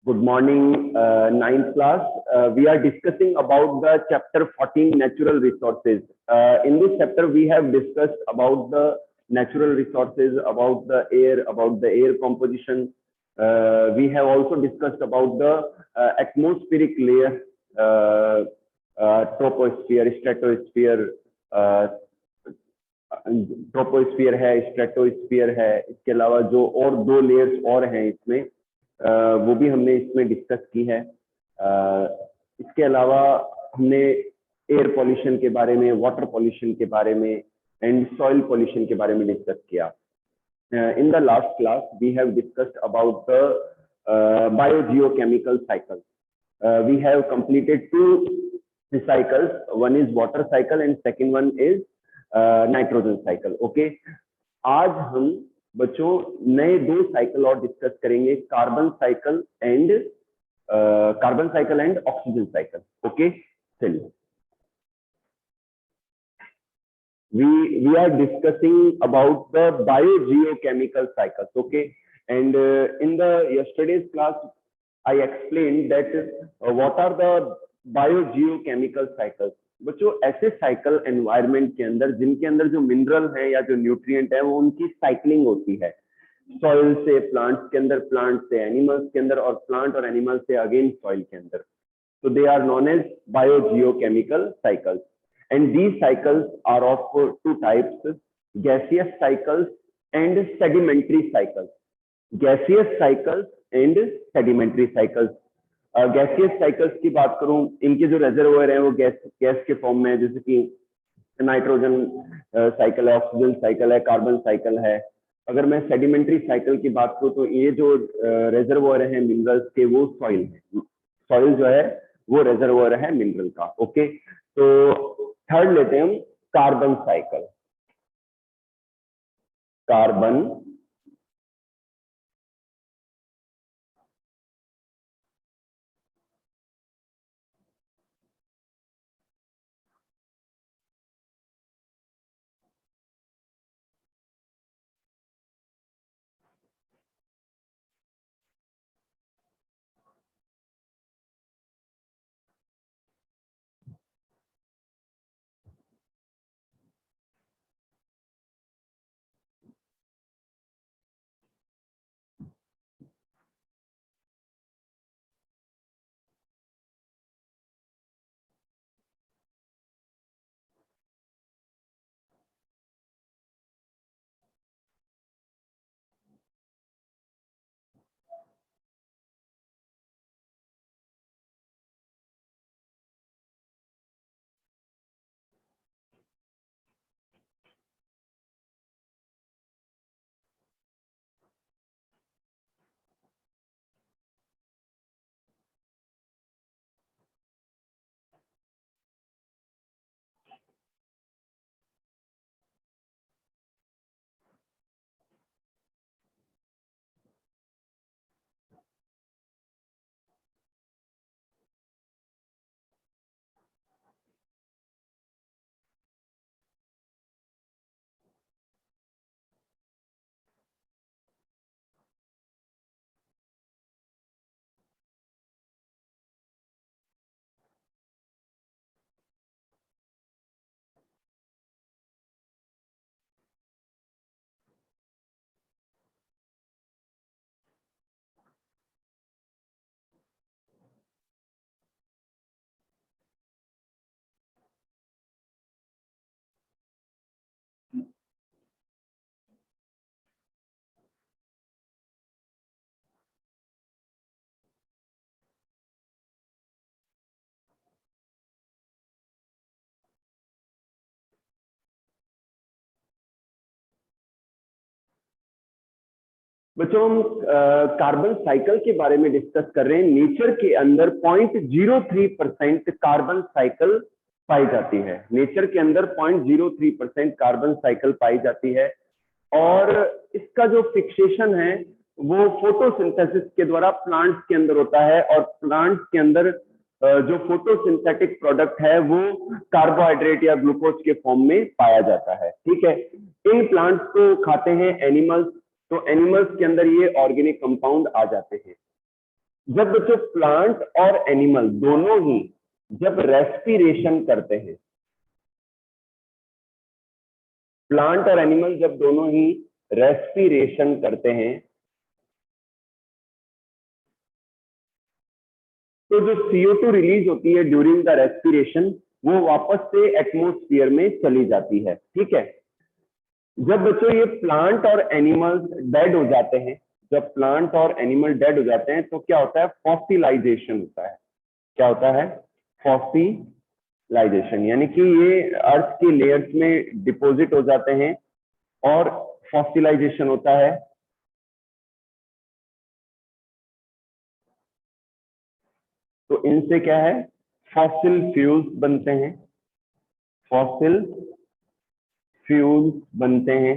Good morning, ninth class. We are discussing about the chapter 14, natural resources. In this chapter, we have discussed about the natural resources, about the air composition. We have also discussed about the atmospheric layer, troposphere, stratosphere, troposphere है, stratosphere है। इसके अलावा जो और दो layers और हैं इसमें, वो भी हमने इसमें डिस्कस की है। इसके अलावा हमने एयर पॉल्यूशन के बारे में, वाटर पॉल्यूशन के बारे में एंड सॉइल पॉल्यूशन के बारे में डिस्कस किया। In the last class we have discussed about the biogeochemical cycle. We have completed 2 cycles. One is water cycle and second one is nitrogen cycle. Okay, आज हम बच्चों नए 2 साइकिल और discuss करेंगे, carbon cycle and oxygen cycle. Okay, चलिए, we are discussing about the biogeochemical cycles. Okay, and in the yesterday's class I explained that what are the biogeochemical cycles। बच्चों ऐसे cycle environment के अंदर जिनके अंदर जो मिनरल है या जो न्यूट्रिएंट है वो उनकी साइक्लिंग होती है, सॉइल से प्लांट्स के अंदर, प्लांट से एनिमल्स के अंदर और प्लांट और एनिमल से अगेन सॉइल के अंदर। तो they are known as biogeochemical cycles and these cycles are of 2 types, gaseous cycles and sedimentary cycles. Gaseous cycles and sedimentary cycles. Gaseous cycles की बात करूं, इनके जो रिजर्वोयर हैं वो गैस के फॉर्म में है, जैसे कि नाइट्रोजन साइकिल है, ऑक्सीजन साइकिल है, कार्बन साइकिल है। अगर मैं सेडिमेंट्री साइकिल की बात करूं तो ये जो रिजर्वोयर है मिनरल्स के वो सॉइल है। सॉइल जो है वो रिजर्वोयर है मिनरल का। ओके, तो थर्ड लेते हैं हम कार्बन साइकिल। कार्बन बच्चों हम कार्बन साइकिल के बारे में डिस्कस कर रहे हैं। नेचर के अंदर 0.03% कार्बन साइकिल पाई जाती है। नेचर के अंदर 0.03% कार्बन साइकिल पाई जाती है और इसका जो फिक्सेशन है वो फोटोसिंथेसिस के द्वारा प्लांट्स के अंदर होता है और प्लांट्स के अंदर जो फोटोसिंथेटिक प्रोडक्ट है वो कार्बोहाइड्रेट या ग्लूकोज के फॉर्म में पाया जाता है। ठीक है, इन प्लांट्स को खाते हैं एनिमल्स, तो एनिमल्स के अंदर ये ऑर्गेनिक कंपाउंड आ जाते हैं। जब बच्चों प्लांट और एनिमल दोनों ही जब रेस्पिरेशन करते हैं, प्लांट और एनिमल जब दोनों ही रेस्पिरेशन करते हैं, तो जो CO2 रिलीज होती है ड्यूरिंग द रेस्पिरेशन, वो वापस से एटमोस्फियर में चली जाती है। ठीक है। जब बच्चों ये प्लांट और एनिमल्स डेड हो जाते हैं, जब प्लांट और एनिमल डेड हो जाते हैं, तो क्या होता है? फॉसिलाइजेशन होता है। क्या होता है? फॉसिलाइजेशन, यानी कि ये अर्थ की लेयर्स में डिपॉजिट हो जाते हैं और फॉसिलाइजेशन होता है। तो इनसे क्या है? फॉसिल फ्यूल्स बनते हैं, फॉसिल फ्यूल्स बनते हैं।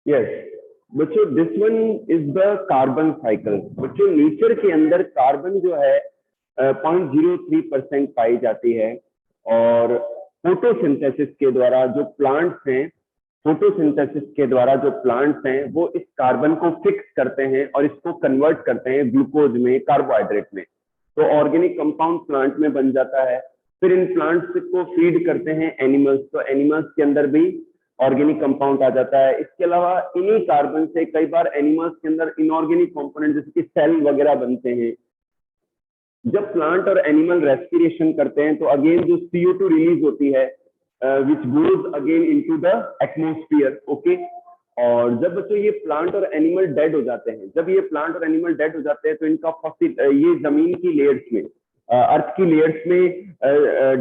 यस बच्चों, this one is the carbon cycle. बच्चों नेचर के अंदर कार्बन जो है 0.03% पाई जाती है, और फोटोसिंथेसिस के द्वारा जो प्लांट्स हैं, फोटोसिंथेसिस के द्वारा जो प्लांट्स हैं वो इस कार्बन को फिक्स करते हैं और इसको कन्वर्ट करते हैं ग्लूकोज में, कार्बोहाइड्रेट में। तो ऑर्गेनिक कंपाउंड प्लांट में बन जाता है। फिर इन प्लांट्स को फीड करते हैं एनिमल्स, तो एनिमल्स के अंदर भी ऑर्गेनिक कंपाउंड आ जाता है। इसके अलावा इन्हीं कार्बन से कई बार एनिमल्स के अंदर इनऑर्गेनिक कंपोनेंट जैसे कि सेल वगैरह बनते हैं। जब प्लांट और एनिमल रेस्पिरेशन करते हैं तो अगेन जो CO2 रिलीज होती है which goes again into the atmosphere. Okay. और जब बच्चों ये प्लांट और एनिमल डेड हो जाते हैं, जब ये प्लांट और एनिमल डेड हो जाते हैं तो इनका फॉसिल ये जमीन की लेयर्स में, अर्थ की लेयर्स में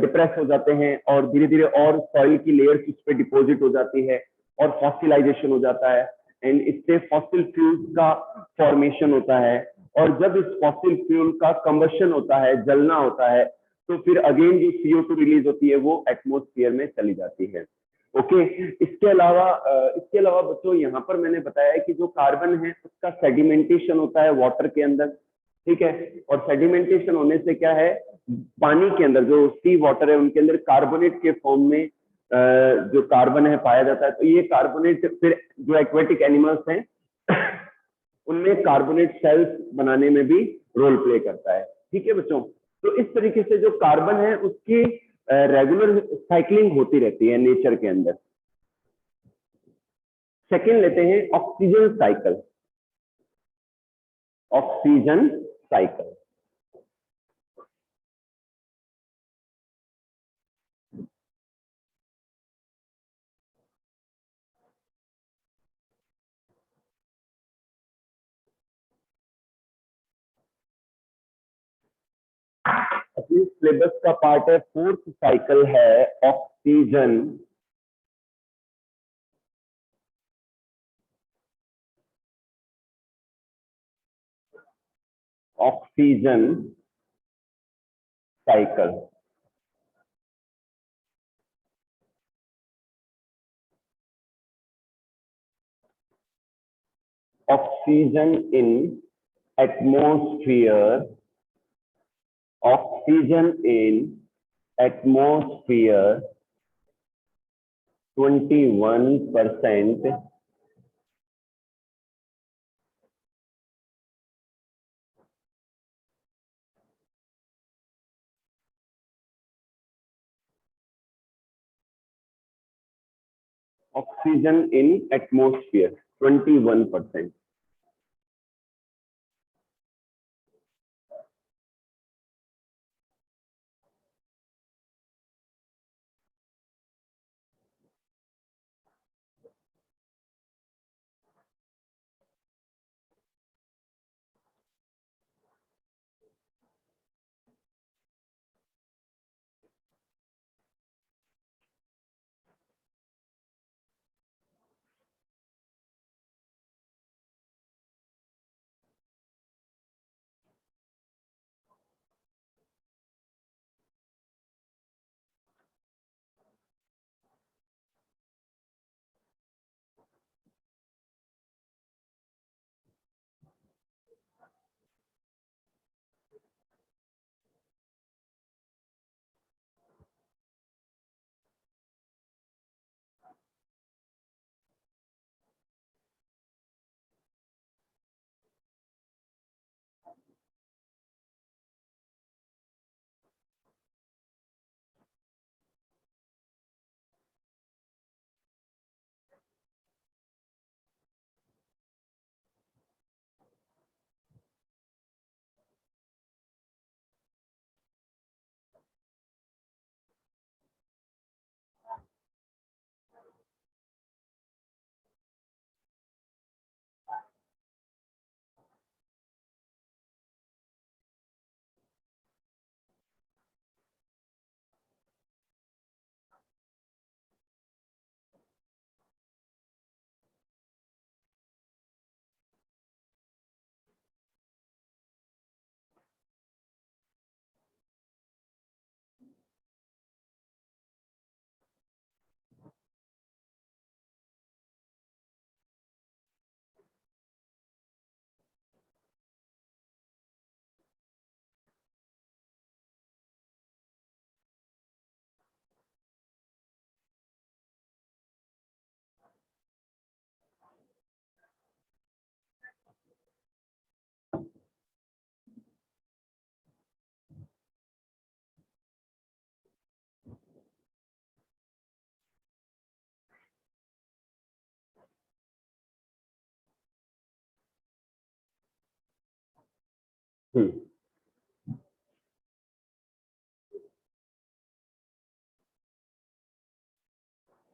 डिप्रेस हो जाते हैं, और धीरे धीरे और सॉइल की लेयर्स इस पे डिपॉजिट हो जाती है और फॉसिलाइजेशन हो जाता है। एंड इससे फॉसिल फ्यूल्स का फॉर्मेशन होता है। और जब इस फॉसिल फ्यूल का कंबशन होता है, जलना होता है, तो फिर अगेन जो CO2 रिलीज होती है वो एटमोस्फियर में चली जाती है। ओके। इसके अलावा बच्चों यहाँ पर मैंने बताया है कि जो कार्बन है उसका सेडिमेंटेशन होता है वाटर के अंदर। ठीक है। और सेडिमेंटेशन होने से क्या है, पानी के अंदर जो सी वाटर है उनके अंदर कार्बोनेट के फॉर्म में जो कार्बन है पाया जाता है। तो ये कार्बोनेट फिर जो एक्वेटिक एनिमल्स हैं उनमें कार्बोनेट सेल्स बनाने में भी रोल प्ले करता है। ठीक है बच्चों। तो इस तरीके से जो कार्बन है उसकी रेगुलर साइकिलिंग होती रहती है नेचर के अंदर। सेकेंड लेते हैं ऑक्सीजन साइकिल। Oxygen cycle. अपनी सिलेबस का पार्ट है, फोर्थ साइकिल है oxygen. Oxygen cycle. Oxygen in atmosphere, oxygen in atmosphere 21%, oxygen in atmosphere 21%.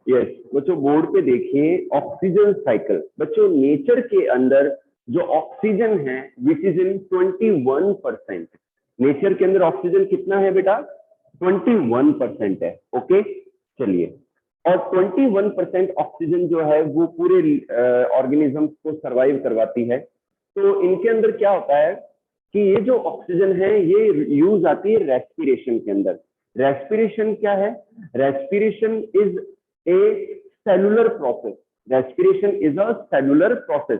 Yes बच्चों, बोर्ड पे देखिए ऑक्सीजन साइकिल। बच्चों नेचर के अंदर जो ऑक्सीजन है विच इज इन 21%, नेचर के अंदर ऑक्सीजन कितना है बेटा? 21% है। ओके चलिए, और 21% ऑक्सीजन जो है वो पूरे ऑर्गेनिजम्स को सरवाइव करवाती है। तो इनके अंदर क्या होता है कि ये जो ऑक्सीजन है ये यूज आती है रेस्पिरेशन के अंदर। रेस्पिरेशन क्या है? Respiration is a cellular process. Respiration is a cellular process.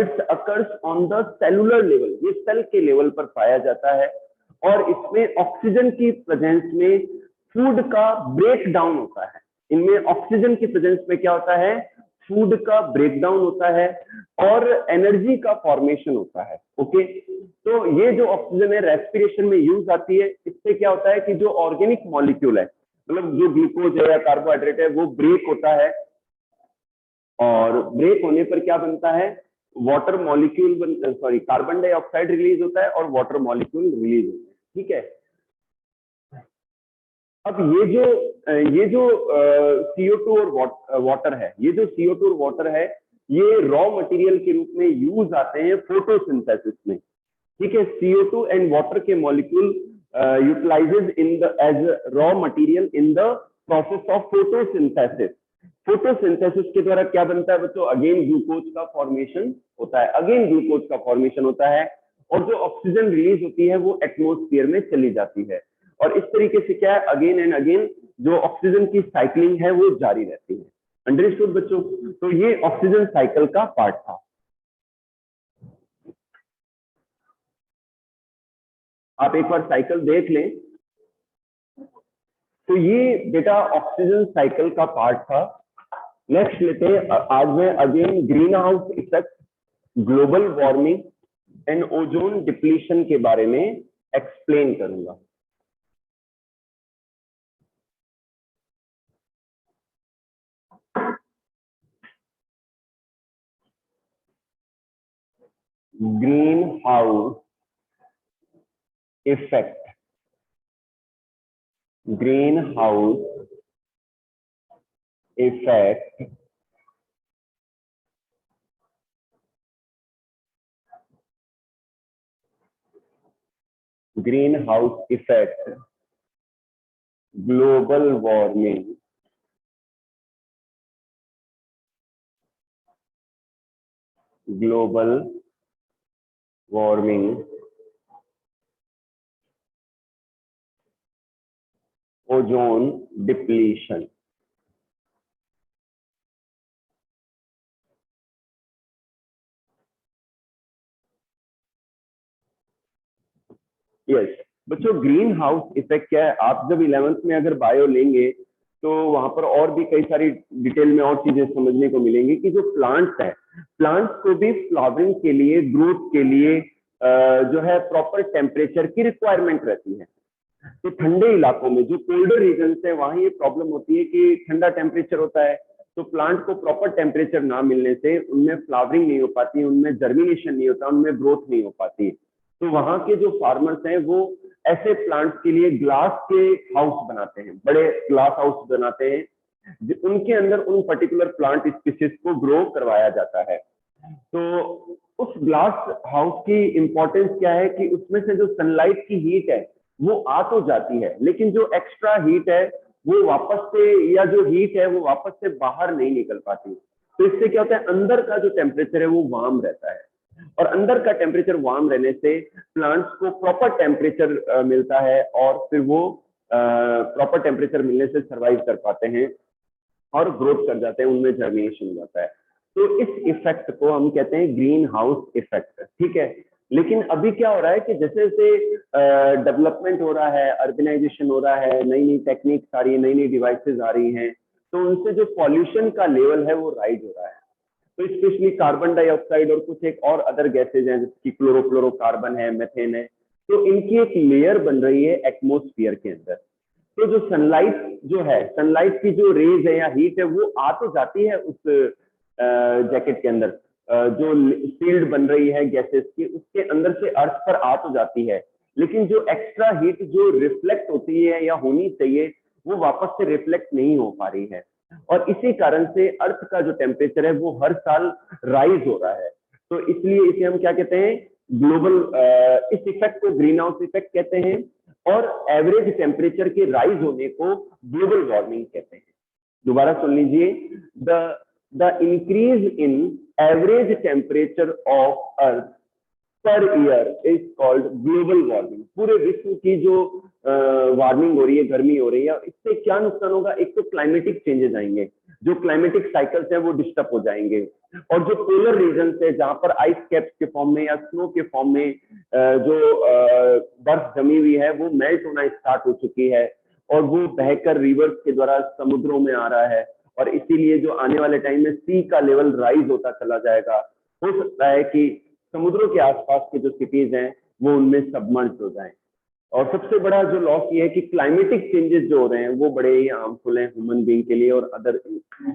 It occurs on the cellular level. ये सेल के लेवल पर पाया जाता है और इसमें ऑक्सीजन की प्रेजेंस में फूड का ब्रेक डाउन होता है। इनमें ऑक्सीजन की प्रेजेंस में क्या होता है? फूड का ब्रेक डाउन होता है और एनर्जी का फॉर्मेशन होता है। ओके, तो ये जो ऑक्सीजन है रेस्पिरेशन में यूज आती है। इससे क्या होता है कि जो ऑर्गेनिक मॉलिक्यूल है, मतलब जो ग्लूकोज है या कार्बोहाइड्रेट है, वो ब्रेक होता है और ब्रेक होने पर क्या बनता है? Water molecule, sorry carbon dioxide release होता है और वाटर मॉलिक्यूल रिलीज होता है। ठीक है, अब ये जो CO2 और वाटर है, ये जो CO2 और वाटर है ये रॉ मटेरियल के रूप में यूज आते हैं फोटोसिंथेसिस में। ठीक है, CO2 एंड वाटर के molecule utilizes in the as raw material in the process of photosynthesis. Photosynthesis के द्वारा क्या बनता है बच्चों? अगेन ग्लूकोज का फॉर्मेशन होता है, अगेन ग्लूकोज का फॉर्मेशन होता है और जो ऑक्सीजन रिलीज होती है वो एटमॉस्फेयर में चली जाती है। और इस तरीके से क्या है, अगेन एंड अगेन जो ऑक्सीजन की साइकिलिंग है वो जारी रहती है। अंडरस्टूड बच्चों? तो ये ऑक्सीजन साइकिल का पार्ट था। आप एक बार साइकिल देख लें। तो ये बेटा ऑक्सीजन साइकिल का पार्ट था। नेक्स्ट लेते हैं, आज मैं again green house effect, global warming and ozone depletion के बारे में एक्सप्लेन करूंगा। Green house effect, green house effect green house effect, global warming, global warming, ozone depletion. Yes बच्चों, ग्रीन हाउस इफेक्ट क्या है? आप जब 11th में अगर बायो लेंगे तो वहां पर और भी कई सारी डिटेल में और चीजें समझने को मिलेंगी कि जो प्लांट्स है, प्लांट्स को भी फ्लावरिंग के लिए, ग्रोथ के लिए जो है प्रॉपर टेम्परेचर की रिक्वायरमेंट रहती है। तो ठंडे इलाकों में, जो कोल्डर रीजन है, वहां ये प्रॉब्लम होती है कि ठंडा टेम्परेचर होता है, तो प्लांट को प्रॉपर टेम्परेचर ना मिलने से उनमें फ्लावरिंग नहीं हो पाती, उनमें जर्मिनेशन नहीं होता, उनमें ग्रोथ नहीं हो पाती। तो वहां के जो फार्मर्स हैं वो ऐसे प्लांट्स के लिए ग्लास के हाउस बनाते हैं, बड़े ग्लास हाउस बनाते हैं, उनके अंदर उन पर्टिकुलर प्लांट स्पीसीज को ग्रो करवाया जाता है। तो उस ग्लास हाउस की इंपॉर्टेंस क्या है कि उसमें से जो सनलाइट की हीट है वो आ तो जाती है, लेकिन जो एक्स्ट्रा हीट है वो वापस से, या जो हीट है वो वापस से बाहर नहीं निकल पाती। तो इससे क्या होता है, अंदर का जो टेम्परेचर है वो वार्म रहता है, और अंदर का टेम्परेचर वार्म रहने से प्लांट्स को प्रॉपर टेम्परेचर मिलता है, और फिर वो प्रॉपर टेम्परेचर मिलने से सरवाइव कर पाते हैं और ग्रोथ कर जाते हैं, उनमें जर्मिनेशन हो जाता है। तो इस इफेक्ट को हम कहते हैं ग्रीन हाउस इफेक्ट, ठीक है। लेकिन अभी क्या हो रहा है कि जैसे जैसे डेवलपमेंट हो रहा है, अर्बनाइजेशन हो रहा है, नई नई टेक्निक्स आ रही है, नई नई डिवाइसेस आ रही हैं, तो उनसे जो पॉल्यूशन का लेवल है वो राइज हो रहा है। तो स्पेशली कार्बन डाइऑक्साइड और कुछ एक और अदर गैसेज हैं, जैसे कि क्लोरोफ्लोरोकार्बन है, मेथेन है, तो इनकी एक लेयर बन रही है एटमोस्फियर के अंदर। तो जो सनलाइट जो है, सनलाइट की जो रेज है या हीट है वो आ तो जाती है उस जैकेट के अंदर, जो शील्ड बन रही है गैसेस की, उसके अंदर से अर्थ पर आ तो जाती है, लेकिन जो एक्स्ट्रा हीट जो रिफ्लेक्ट होती है या होनी चाहिए वो वापस से रिफ्लेक्ट नहीं हो पा रही है, और इसी कारण से अर्थ का जो टेम्परेचर है वो हर साल राइज हो रहा है। तो इसलिए इसे हम क्या कहते हैं, ग्लोबल, इस इफेक्ट को ग्रीन हाउस इफेक्ट कहते हैं, और एवरेज टेम्परेचर के राइज होने को ग्लोबल वार्मिंग कहते हैं। दोबारा सुन लीजिए, the the increase in average temperature of earth per year is called global warming. पूरे विश्व की जो वार्मिंग हो रही है, गर्मी हो रही है, इससे क्या नुकसान होगा? एक तो क्लाइमेटिक चेंजेस आएंगे, जो क्लाइमेटिक साइकिल्स हैं वो डिस्टर्ब हो जाएंगे, और जो पोलर रीजन है जहां पर आइस कैप्स के फॉर्म में या स्नो के फॉर्म में जो बर्फ जमी हुई है वो मेल्ट होना स्टार्ट हो चुकी है, और वो बहकर रिवर्स के द्वारा समुद्रों में आ रहा है, और इसीलिए जो आने वाले टाइम में सी का लेवल राइज होता चला जाएगा। हो सकता है कि समुद्रों के आसपास के जो सिटीज हैं वो उनमें सबमर्ज हो जाएं। और सबसे बड़ा जो लॉस ये है कि क्लाइमेटिक चेंजेस जो हो रहे हैं वो बड़े ही हार्मफुल हैं ह्यूमन बीइंग के लिए और अदर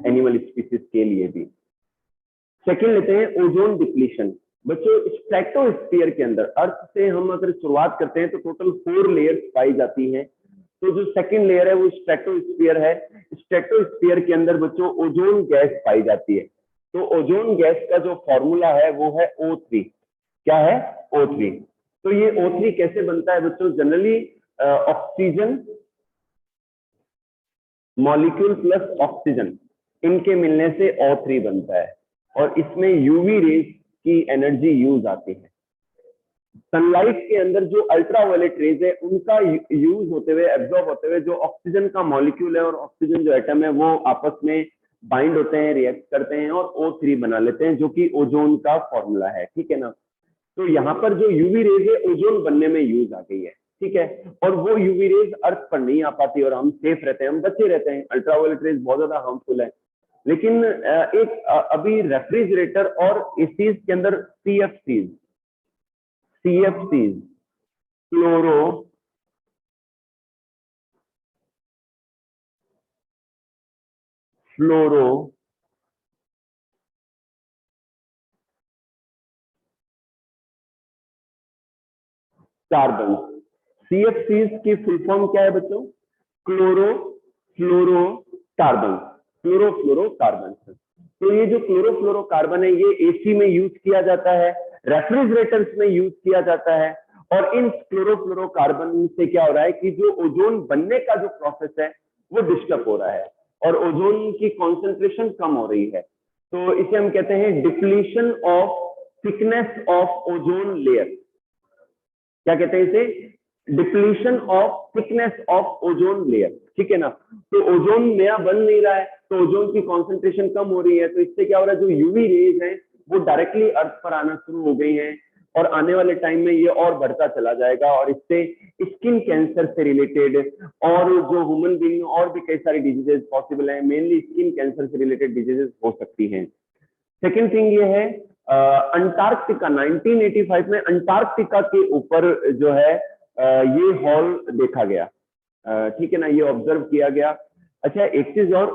एनिमल स्पीसीज के लिए भी। सेकंड लेते हैं ओजोन डिप्लीशन। बच्चों, स्ट्रेटोस्फीयर के अंदर, अर्थ से हम अगर शुरुआत करते हैं तो टोटल 4 लेयर्स पाई जाती हैं। तो जो सेकंड लेयर है वो स्ट्रेटोस्फीयर है। स्ट्रेटोस्फीयर के अंदर बच्चों ओजोन गैस पाई जाती है। तो ओजोन गैस का जो फॉर्मूला है वो है O3। क्या है? O3। तो ये O3 कैसे बनता है बच्चों? Generally oxygen molecule plus oxygen, इनके मिलने से O3 बनता है, और इसमें यूवी रेज की एनर्जी यूज आती है। सनलाइट के अंदर जो अल्ट्रावायलेट रेज है उनका यूज होते हुए, एब्जॉर्ब होते हुए, जो ऑक्सीजन का मॉलिक्यूल है और ऑक्सीजन जो एटम है वो आपस में बाइंड होते हैं, रिएक्ट करते हैं और O3 बना लेते हैं, जो कि ओजोन का फॉर्मूला है, ठीक है ना। तो यहाँ पर जो यूवी रेज है ओजोन बनने में यूज आ गई है, ठीक है। और वो यूवी रेज अर्थ पर नहीं आ पाती और हम सेफ रहते हैं, हम बचे रहते हैं। अल्ट्रावायलेट रेज बहुत ज्यादा हार्मफुल है। लेकिन अभी रेफ्रिजरेटर और एसीज के अंदर सीएफसीज क्लोरो फ्लोरो कार्बन। सीएफसीज की फुल फॉर्म क्या है बच्चों? क्लोरो फ्लोरो कार्बन, क्लोरोफ्लोरोकार्बन। तो ये जो क्लोरोफ्लोरोकार्बन है ये एसी में यूज किया जाता है, रेफ्रिजरेटर्स में यूज किया जाता है। और इन क्लोरोफ्लोरोकार्बन से क्या हो रहा है कि जो ओजोन बनने का जो प्रोसेस है वो डिस्टर्ब हो रहा है और ओजोन की कॉन्सेंट्रेशन कम हो रही है। तो इसे हम कहते हैं depletion of thickness of ozone layer. क्या कहते हैं इसे? Depletion of thickness of ozone layer, ठीक है ना। तो ओजोन नया बन नहीं रहा है तो ओजोन की कॉन्सेंट्रेशन कम हो रही है, तो इससे क्या हो रहा है, जो यूवी रेज है वो डायरेक्टली अर्थ पर आना शुरू हो गई हैं और आने वाले टाइम में ये और बढ़ता चला जाएगा और इससे स्किन कैंसर से रिलेटेड और जो ह्यूमन बीइंग में और भी कई सारी डिजीजेस पॉसिबल है, मेनली स्किन कैंसर से रिलेटेड डिजीजेस हो सकती हैं। सेकेंड थिंग ये है अंटार्कटिका 1985 में अंटार्कटिका के ऊपर जो है ये हॉल देखा गया, ठीक है ना, ये ऑब्जर्व किया गया। अच्छा एक चीज और,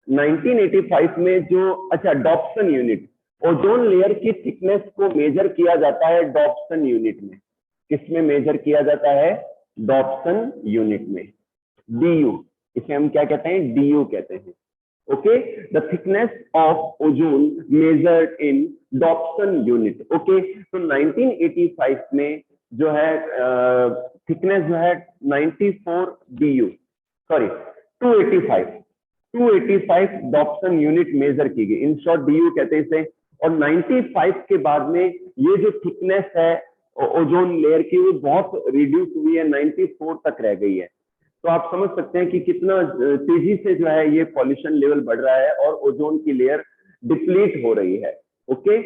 1985 में जो अच्छा डॉप्सन यूनिट, ओजोन लेयर की थिकनेस को मेजर किया जाता है डॉप्सन यूनिट में। किसमें मेजर किया जाता है? डॉप्सन यूनिट में, डीयू, इसे हम क्या कहते हैं? डीयू कहते हैं। Okay, the thickness of ozone measured in Dobson unit. Okay, तो 1985 में जो है थिकनेस जो है 94 DU, sorry 285 Dobson unit measure की गई, इन शॉर्ट DU कहते हैं इसे। और 95 के बाद में ये जो थिकनेस है ओजोन लेयर की वो बहुत रिड्यूस हुई है, 94 तक रह गई है। तो आप समझ सकते हैं कि कितना तेजी से जो है ये पॉल्यूशन लेवल बढ़ रहा है और ओजोन की लेयर डिप्लीट हो रही है। ओके,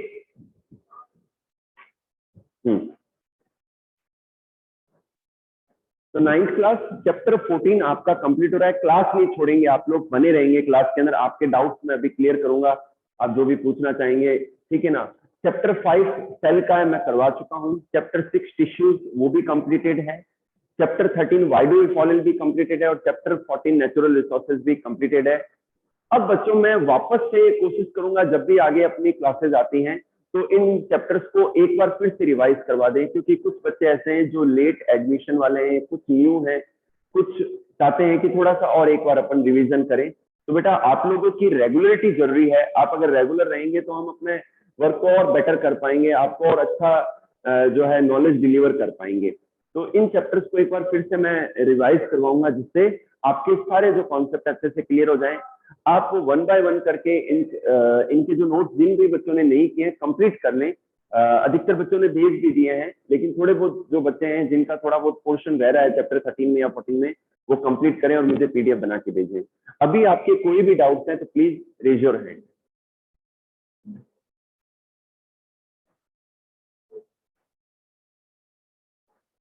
तो 9th क्लास चैप्टर 14 आपका कंप्लीट हो रहा है। क्लास नहीं छोड़ेंगे, आप लोग बने रहेंगे क्लास के अंदर, आपके डाउट्स मैं अभी क्लियर करूंगा, आप जो भी पूछना चाहेंगे, ठीक है ना। चैप्टर 5 सेल का है, मैं करवा चुका हूँ। चैप्टर 6 टिश्यूज वो भी कंप्लीटेड है। Chapter 13 why do we fall in भी कंप्लीटेड है और चैप्टर 14 नेचुरल रिसोर्सेज भी कंप्लीटेड है। अब बच्चों मैं वापस से कोशिश करूंगा जब भी आगे अपनी क्लासेज आती हैं तो इन चैप्टर्स को एक बार फिर से रिवाइज करवा दें, क्योंकि कुछ बच्चे ऐसे हैं जो लेट एडमिशन वाले हैं, कुछ न्यू हैं, कुछ चाहते हैं कि थोड़ा सा और एक बार अपन रिवीजन करें। तो बेटा आप लोगों की रेगुलरिटी जरूरी है, आप अगर रेगुलर रहेंगे तो हम अपने वर्क को और बेटर कर पाएंगे, आपको और अच्छा जो है नॉलेज डिलीवर कर पाएंगे। तो इन चैप्टर्स को एक बार फिर से मैं रिवाइज करवाऊंगा जिससे आपके सारे जो कॉन्सेप्ट अच्छे से क्लियर हो जाएं। आप 1 बाय 1 करके इनके जो नोट्स जिन भी बच्चों ने नहीं किए कंप्लीट कर लें। अधिकतर बच्चों ने भेज भी दिए हैं, लेकिन थोड़े बहुत जो बच्चे हैं जिनका थोड़ा बहुत पोर्शन रह रहा है चैप्टर 13 में या 14 में, वो कंप्लीट करें और मुझे पीडीएफ बना के भेजें। अभी आपके कोई भी डाउट्स हैं तो प्लीज रेज योर हैंड।